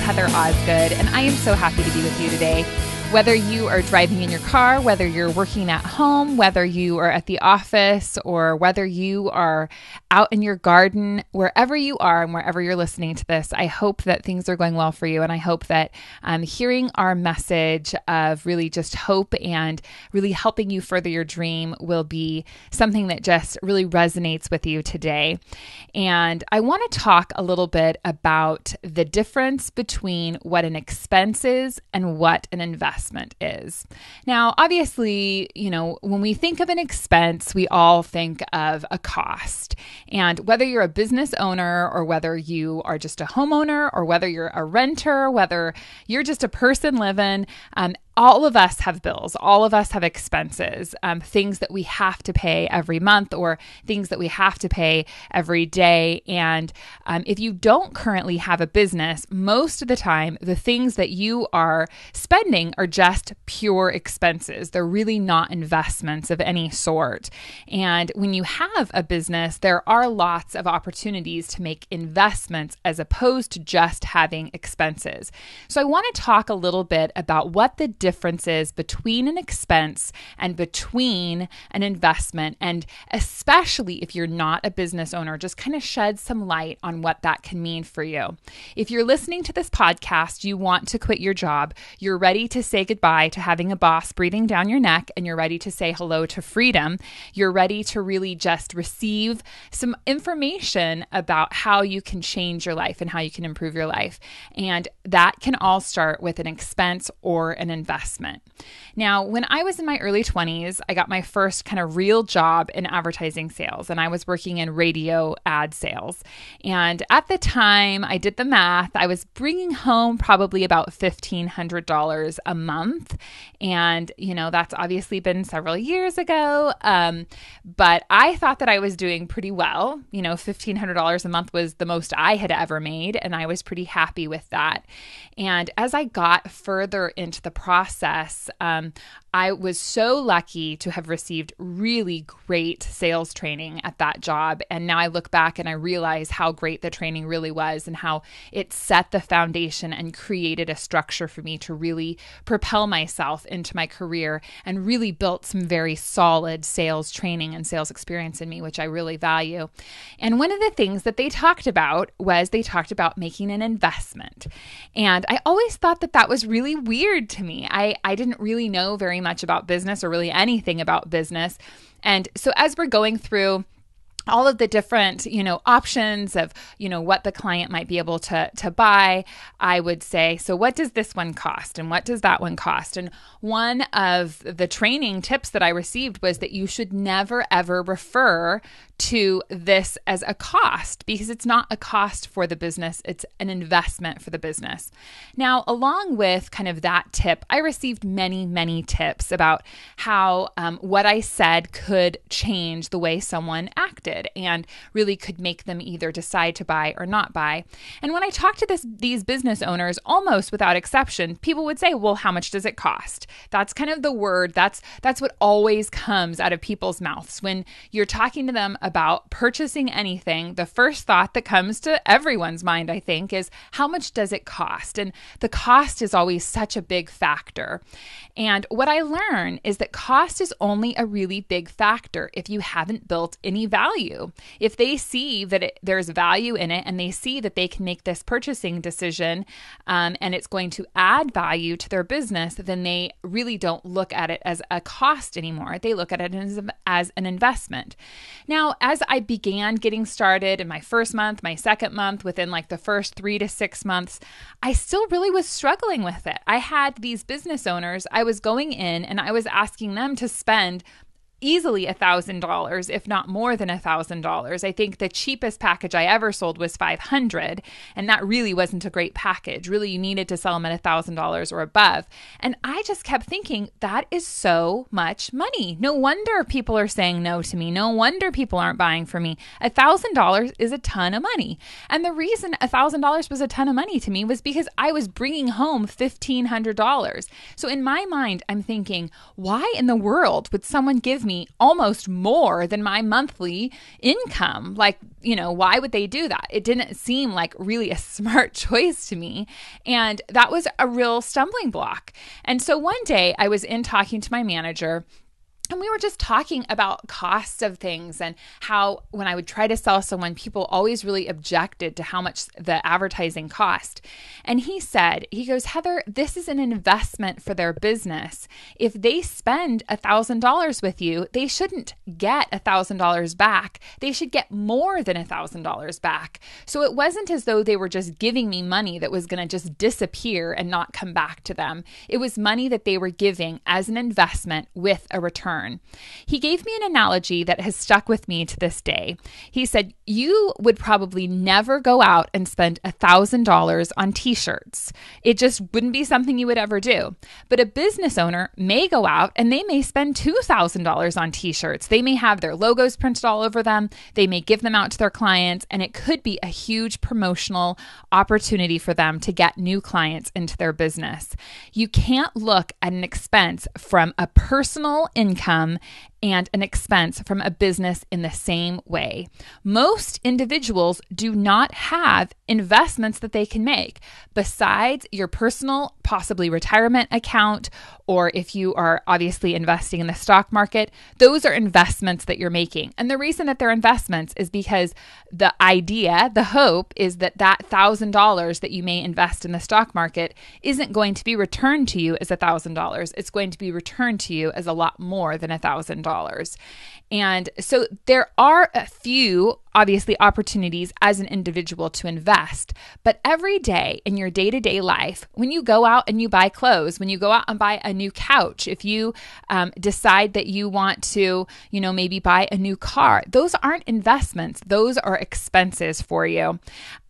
Heather Osgood, and I am so happy to be with you today. Whether you are driving in your car, whether you're working at home, whether you are at the office, or whether you are out in your garden, wherever you are and wherever you're listening to this, I hope that things are going well for you. And I hope that hearing our message of really just hope and really helping you further your dream will be something that just really resonates with you today. And I want to talk a little bit about the difference between what an expense is and what an investment is. Now, obviously, when we think of an expense, we all think of a cost. And whether you're a business owner or whether you are just a homeowner or whether you're a renter, whether you're just a person living, all of us have bills. All of us have expenses, things that we have to pay every month or things that we have to pay every day. And if you don't currently have a business, most of the time, the things that you are spending are just pure expenses. They're really not investments of any sort. And when you have a business, there are lots of opportunities to make investments as opposed to just having expenses. So I want to talk a little bit about what the difference is between an expense and between an investment. And especially if you're not a business owner, just kind of shed some light on what that can mean for you. If you're listening to this podcast, you want to quit your job, you're ready to say goodbye to having a boss breathing down your neck, and you're ready to say hello to freedom, you're ready to really just receive some information about how you can change your life and how you can improve your life. And that can all start with an expense or an investment. Now, when I was in my early 20s, I got my first kind of real job in advertising sales, and I was working in radio ad sales. And at the time, I did the math. I was bringing home probably about $1,500 a month. And, that's obviously been several years ago. But I thought that I was doing pretty well. $1,500 a month was the most I had ever made, and I was pretty happy with that. And as I got further into the process, I was so lucky to have received really great sales training at that job. And now I look back and I realize how great the training really was and how it set the foundation and created a structure for me to really propel myself into my career and really built some very solid sales training and sales experience in me, which I really value. And one of the things that they talked about was they talked about making an investment. And I always thought that that was really weird to me. I didn't really know very much about business or really anything about business. And so as we're going through all of the different, options of, what the client might be able to buy, I would say, so what does this one cost? And what does that one cost? And one of the training tips that I received was that you should never, ever refer to this as a cost because it's not a cost for the business. It's an investment for the business. Now, along with kind of that tip, I received many, many tips about how what I said could change the way someone acted and really could make them either decide to buy or not buy. And when I talked to these business owners, almost without exception, people would say, well, how much does it cost? That's kind of the word. That's what always comes out of people's mouths. When you're talking to them about purchasing anything, the first thought that comes to everyone's mind, I think, is how much does it cost? And the cost is always such a big factor. And what I learned is that cost is only a really big factor if you haven't built any value. If they see that there's value in it and they see that they can make this purchasing decision and it's going to add value to their business, then they really don't look at it as a cost anymore. They look at it as an investment. Now, as I began getting started in my first month, my second month, within like the first 3 to 6 months, I still really was struggling with it. I had these business owners, I was going in and I was asking them to spend easily $1,000, if not more than $1,000. I think the cheapest package I ever sold was $500, and that really wasn't a great package. Really, you needed to sell them at $1,000 or above. And I just kept thinking, that is so much money. No wonder people are saying no to me. No wonder people aren't buying from me. $1,000 is a ton of money. And the reason $1,000 was a ton of money to me was because I was bringing home $1,500. So in my mind, I'm thinking, why in the world would someone give me almost more than my monthly income. Like, why would they do that? It didn't seem like really a smart choice to me. And that was a real stumbling block. And so one day I was in talking to my manager, and we were just talking about costs of things and how when I would try to sell someone, people always really objected to how much the advertising cost. And he goes, Heather, this is an investment for their business. If they spend $1,000 with you, they shouldn't get $1,000 back. They should get more than $1,000 back. So it wasn't as though they were just giving me money that was going to just disappear and not come back to them. It was money that they were giving as an investment with a return. He gave me an analogy that has stuck with me to this day. He said, you would probably never go out and spend $1,000 on t-shirts. It just wouldn't be something you would ever do. But a business owner may go out and they may spend $2,000 on t-shirts. They may have their logos printed all over them. They may give them out to their clients, and it could be a huge promotional opportunity for them to get new clients into their business. You can't look at an expense from a personal income and an expense from a business in the same way. Most individuals do not have investments that they can make besides your personal, possibly retirement account, or if you are obviously investing in the stock market. Those are investments that you're making. And the reason that they're investments is because the idea, the hope is that $1,000 that you may invest in the stock market isn't going to be returned to you as $1,000. It's going to be returned to you as a lot more than $1,000. And so there are a few, obviously, opportunities as an individual to invest. But every day in your day-to-day life, when you go out and you buy clothes, when you go out and buy a new couch, if you decide that you want to, maybe buy a new car, those aren't investments. Those are expenses for you.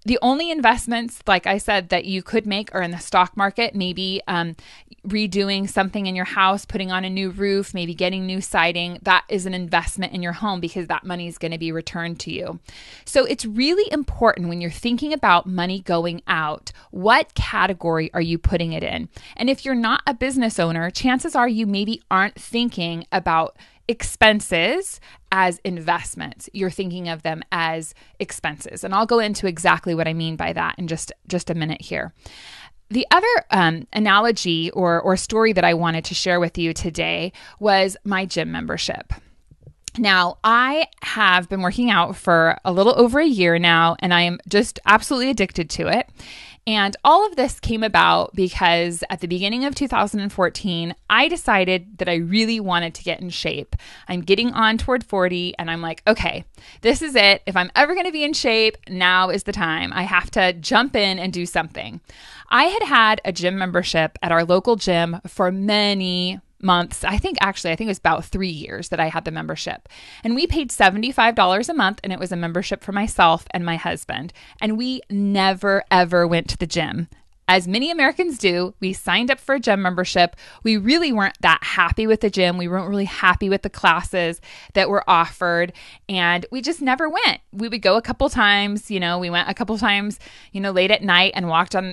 The only investments, like I said, that you could make are in the stock market, maybe redoing something in your house, putting on a new roof, maybe getting new siding. That is an investment in your home because that money is going to be returned to you. So it's really important when you're thinking about money going out, what category are you putting it in? And if you're not a business owner, chances are you maybe aren't thinking about expenses as investments. You're thinking of them as expenses. And I'll go into exactly what I mean by that in just a minute here. The other analogy or story that I wanted to share with you today was my gym membership. Now, I have been working out for a little over a year now, and I am just absolutely addicted to it. And all of this came about because at the beginning of 2014, I decided that I really wanted to get in shape. I'm getting on toward 40, and I'm like, okay, this is it. If I'm ever going to be in shape, now is the time. I have to jump in and do something. I had a gym membership at our local gym for many months. I think it was about 3 years that I had the membership. And we paid $75 a month, and it was a membership for myself and my husband. And we never, ever went to the gym. As many Americans do, we signed up for a gym membership. We really weren't that happy with the gym. We weren't really happy with the classes that were offered, and we just never went. We would go a couple times, we went a couple times, late at night and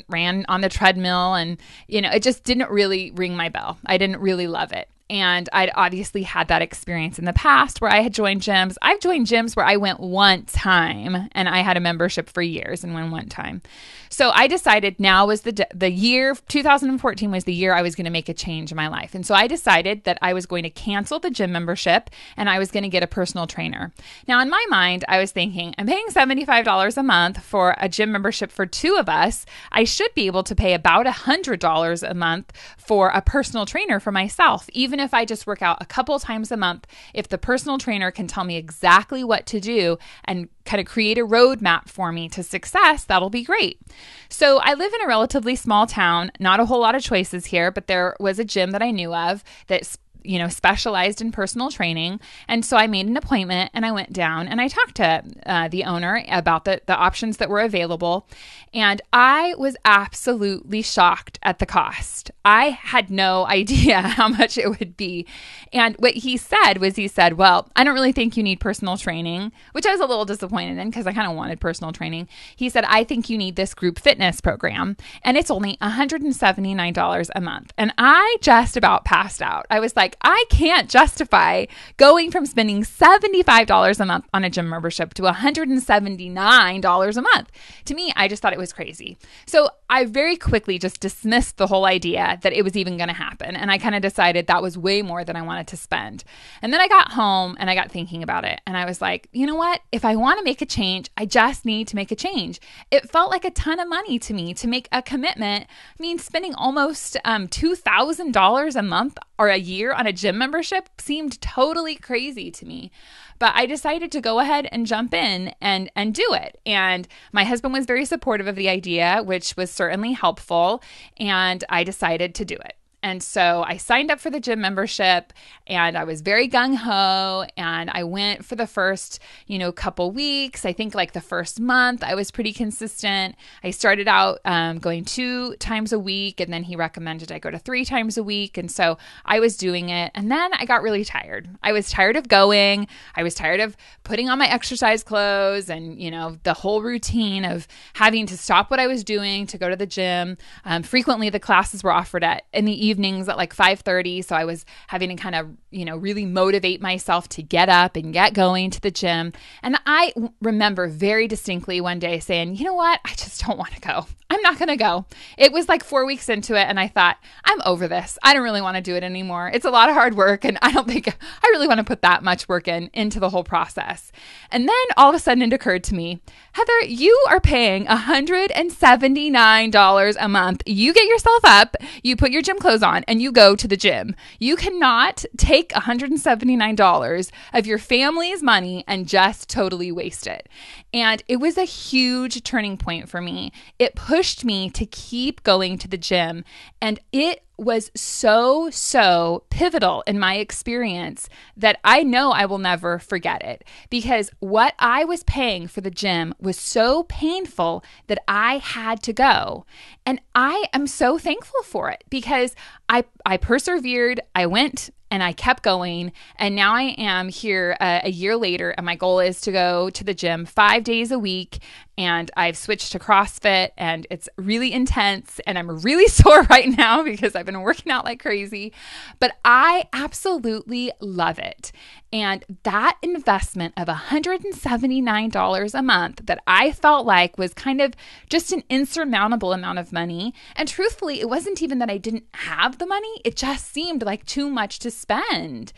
ran on the treadmill, and, it just didn't really ring my bell. I didn't really love it. And I'd obviously had that experience in the past where I had joined gyms. I've joined gyms where I went one time and I had a membership for years and went one time. So I decided now was the year, 2014 was the year I was going to make a change in my life. And so I decided that I was going to cancel the gym membership and I was going to get a personal trainer. Now in my mind, I was thinking, I'm paying $75 a month for a gym membership for two of us. I should be able to pay about $100 a month for a personal trainer for myself, even if I just work out a couple times a month. If the personal trainer can tell me exactly what to do and kind of create a roadmap for me to success, that'll be great. So I live in a relatively small town, not a whole lot of choices here, but there was a gym that I knew of that specialized in personal training. And so I made an appointment and I went down and I talked to the owner about the options that were available. And I was absolutely shocked at the cost. I had no idea how much it would be. And what he said, well, I don't really think you need personal training, which I was a little disappointed in because I kind of wanted personal training. He said, I think you need this group fitness program, and it's only $179 a month. And I just about passed out. I was like, like, I can't justify going from spending $75 a month on a gym membership to $179 a month. To me, I just thought it was crazy. So I very quickly just dismissed the whole idea that it was even going to happen. And I kind of decided that was way more than I wanted to spend. And then I got home and I got thinking about it. And I was like, you know what? If I want to make a change, I just need to make a change. It felt like a ton of money to me to make a commitment. I mean, spending almost $2,000 a month or a year on a gym membership seemed totally crazy to me. But I decided to go ahead and jump in and do it. And my husband was very supportive of the idea, which was certainly helpful. And I decided to do it. And so I signed up for the gym membership and I was very gung-ho, and I went for the first, couple weeks. I think like the first month I was pretty consistent. I started out going 2 times a week, and then he recommended I go to 3 times a week. And so I was doing it. And then I got really tired. I was tired of going. I was tired of putting on my exercise clothes and, the whole routine of having to stop what I was doing to go to the gym. Frequently the classes were offered in the evenings at like 5:30. So I was having to kind of, really motivate myself to get up and get going to the gym. And I remember very distinctly one day saying, you know what? I just don't want to go. I'm not going to go. It was like 4 weeks into it. And I thought, I'm over this. I don't really want to do it anymore. It's a lot of hard work. And I don't think I really want to put that much work into the whole process. And then all of a sudden it occurred to me, Heather, you are paying $179 a month. You get yourself up, you put your gym clothes on, and you go to the gym. You cannot take $179 of your family's money and just totally waste it. And it was a huge turning point for me. It pushed me to keep going to the gym. And it was so pivotal in my experience that I know I will never forget it, because what I was paying for the gym was so painful that I had to go. And I am so thankful for it, because I persevered, I went and I kept going. And now I am here a year later, and my goal is to go to the gym 5 days a week. And I've switched to CrossFit, and it's really intense, and I'm really sore right now because I've been working out like crazy, but I absolutely love it. And that investment of $179 a month that I felt like was kind of just an insurmountable amount of money. And truthfully, it wasn't even that I didn't have the money. It just seemed like too much to spend.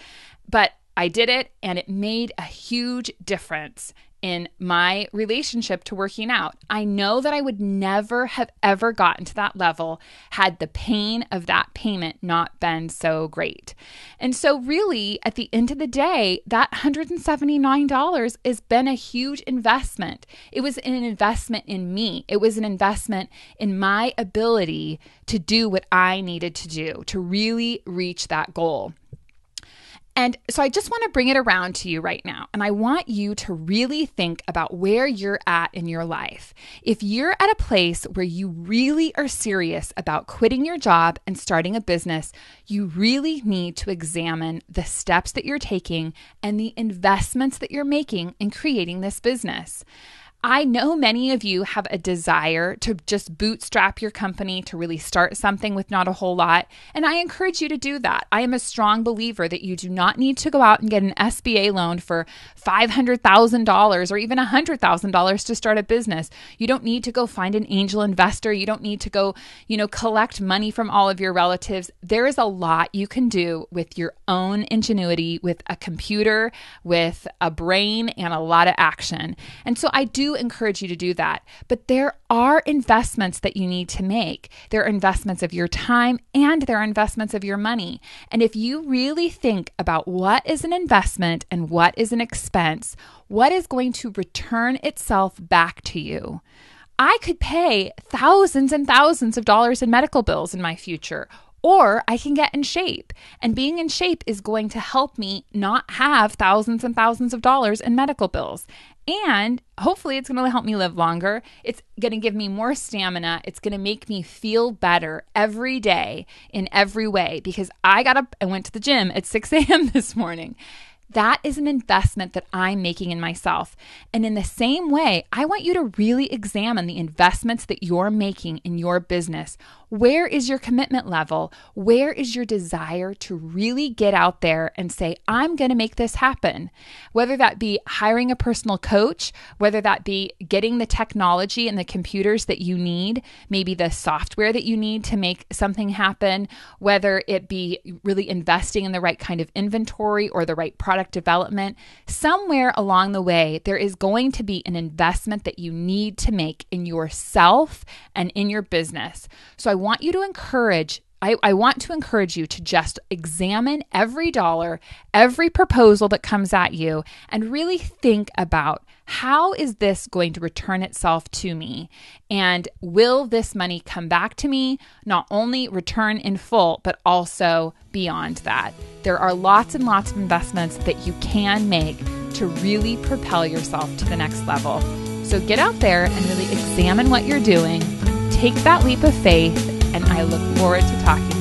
But I did it, and it made a huge difference in my relationship to working out. I know that I would never have ever gotten to that level had the pain of that payment not been so great. And so really, at the end of the day, that $179 has been a huge investment. It was an investment in me. It was an investment in my ability to do what I needed to do to really reach that goal. And so I just want to bring it around to you right now. And I want you to really think about where you're at in your life. If you're at a place where you really are serious about quitting your job and starting a business, you really need to examine the steps that you're taking and the investments that you're making in creating this business. I know many of you have a desire to just bootstrap your company, to really start something with not a whole lot. And I encourage you to do that. I am a strong believer that you do not need to go out and get an SBA loan for $500,000 or even $100,000 to start a business. You don't need to go find an angel investor. You don't need to go, collect money from all of your relatives. There is a lot you can do with your own ingenuity, with a computer, with a brain, and a lot of action. And so I do encourage you to do that. But there are investments that you need to make. There are investments of your time, and there are investments of your money. And if you really think about what is an investment and what is an expense, what is going to return itself back to you? I could pay thousands and thousands of dollars in medical bills in my future, or I can get in shape. And being in shape is going to help me not have thousands and thousands of dollars in medical bills. And hopefully it's going to help me live longer. It's going to give me more stamina. It's going to make me feel better every day in every way, because I got up and went to the gym at 6 a.m. this morning. That is an investment that I'm making in myself. And in the same way, I want you to really examine the investments that you're making in your business. Where is your commitment level? Where is your desire to really get out there and say, I'm going to make this happen? Whether that be hiring a personal coach, whether that be getting the technology and the computers that you need, maybe the software that you need to make something happen, whether it be really investing in the right kind of inventory or the right product development, somewhere along the way, there is going to be an investment that you need to make in yourself and in your business. So I want to encourage you to just examine every dollar, every proposal that comes at you, and really think about, how is this going to return itself to me? And will this money come back to me, not only return in full, but also beyond that? There are lots and lots of investments that you can make to really propel yourself to the next level. So get out there and really examine what you're doing, take that leap of faith, and I look forward to talking